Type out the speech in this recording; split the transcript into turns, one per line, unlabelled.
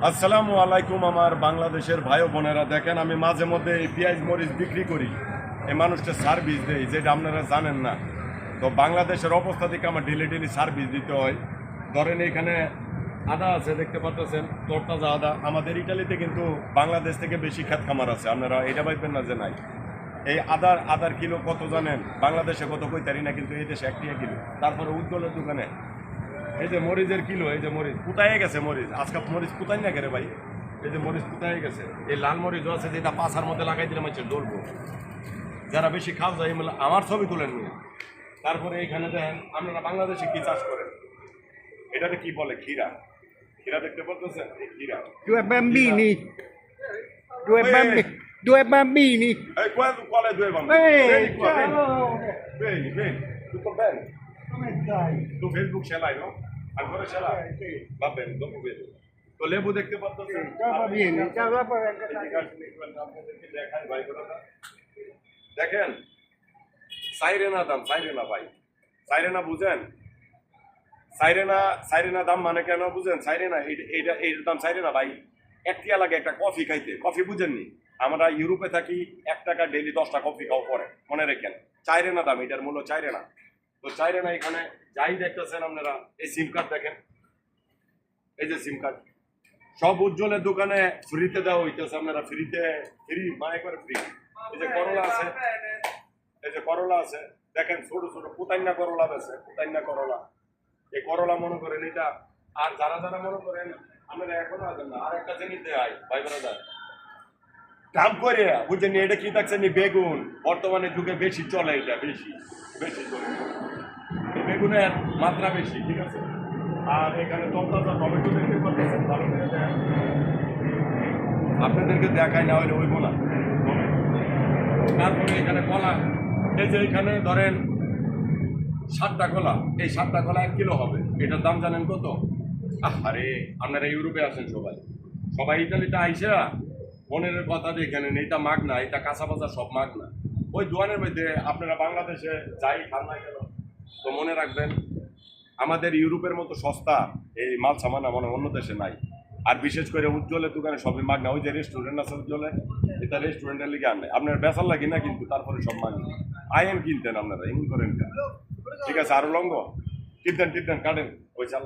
আসসালামু আলাইকুম আমার বাংলাদেশের ভাই বোনেরা। দেখেন, আমি মাঝে মধ্যে এই পেঁয়াজ মরিচ বিক্রি করি, এই মানুষটা সার্ভিস দেয়, যেটা আপনারা জানেন না। তো বাংলাদেশের অবস্থা থেকে আমার ডেলি সার্ভিস দিতে হয়। ধরেন এখানে আদা আছে, দেখতে পাচ্ছেন, তরতাজা আদা। আমাদের ইটালিতে কিন্তু বাংলাদেশ থেকে বেশি ক্ষেত খামার আছে, আপনারা এটা ভাববেন না যে নাই। এই আদার কিলো কত জানেন? বাংলাদেশে কত কইতারি না, কিন্তু এই দেশে 1 টাকা কিলো। তারপরে উজ্জ্বলের দোকানে এই যে মরিচের কিলো, এই যে মরিচ পুতাই গেছে, মরিচ আজকে মরিচ পুতাই না গেলে ভাই, এই যে মরিচ পুতাই গেছে। এই লাল মরিচও আছে, যেটা পাছার মধ্যে লাগাই দিলাম হচ্ছে ডলবো, যারা বেশি খাওয়া যায় আমার ছবি তুলেন নিয়ে। তারপরে এখানে দেখেন আপনারা বাংলাদেশে কি চাষ করেন, এটাতে কি বলে? ক্ষীরা। ক্ষীরা দেখতে পাচ্ছেন, এই ক্ষীরা।
Due bambini, due bambini, due bambini.
Qual è due bambini? Vieni qua, vieni, vieni. Tutto bene?
Come stai?
Tu Facebook ce l'hai, no? Ancora ce l'hai?
Sì.
Va bene, dopo vedo. তো লেবু দেখতে পাচ্ছেন,
Dopo vieni, dopo vengo da
দেখেন সাইরেনা দাম, সাইরেনা ভাই, সাইরেনা বুঝেন? সাইরেনা দাম মানে কেন বুঝেন? সাইরেনা এইটার দাম সাইরেনা ভাই। 1 টাকা লাগে একটা কফি খাইতে। কফি বুঝেননি? আমরা ইউরোপে থাকি, 1 টাকা ডেলি 10টা কফি খাও পরে, মনে রেখেন। চাইরেনা দাম, এটার মূল্য চাইরেনা। তো চাইরেনা এখানে যাই দেখতেছেন আপনারা, এই সিম কার্ড দেখেন, এই যে সিম কার্ড সব উজ্জ্বলের দোকানে ফ্রিতে দেওয়া হইতেছে। আপনারা ফ্রি মানে একবারে ফ্রি। এই যে করলা আছে, এই যে করলা আছে, দেখেন ছোট ছোট পুতাইনা করলা আছে, পুতাইনা করলা। এই করলা মনে করেন এটা। আর যারা মনে করেন আপনারা এখনো আছেন না, আর একটা জিনিস দেয় ভাই ব্রাদার, কাম করে বুঝছেন, এটা কি থাকছেন? বেগুন বর্তমানে যুগে বেশি চলে, এটা বেশি চলে, এই বেগুনের মাত্রা বেশি, ঠিক আছে। আর এখানে তরতাজা টমেটো দেখতে পাচ্ছেন, ভালো করে দেখেন। আপনাদেরকে দেখাই না হলে হইব না। তারপরে এখানে কলা, এই যে এখানে ধরেন 7টা কলা, এই 7টা কলা 1 কিলো হবে। এটার দাম জানেন কত? আরে আপনারা ইউরোপে আছেন, সবাই ইতালিতে আইসা মনের কথা দেখেন, এটা মাগ না, এটা কাঁচা বাজার সব মাগ না। ওই দোয়ানের মধ্যে আপনারা বাংলাদেশে যাই খান না কেন, তো মনে রাখবেন আমাদের ইউরোপের মতো সস্তা এই মাল সামান আমার অন্য দেশে নাই। আর বিশেষ করে উজ্জ্বলের দোকানে সবই মাগ না। ওই যে রেস্টুরেন্ট আছে উজ্জ্বলে, এটা রেস্টুরেন্টের লিগে আনে, আপনার বেচার লাগে না, কিন্তু তারপরে সব মাগ না। আইন কিনতেন আপনারা, এমন করেন, ঠিক আছে। আরো লঙ্গ কিনতেন কাটেন, ওই চাল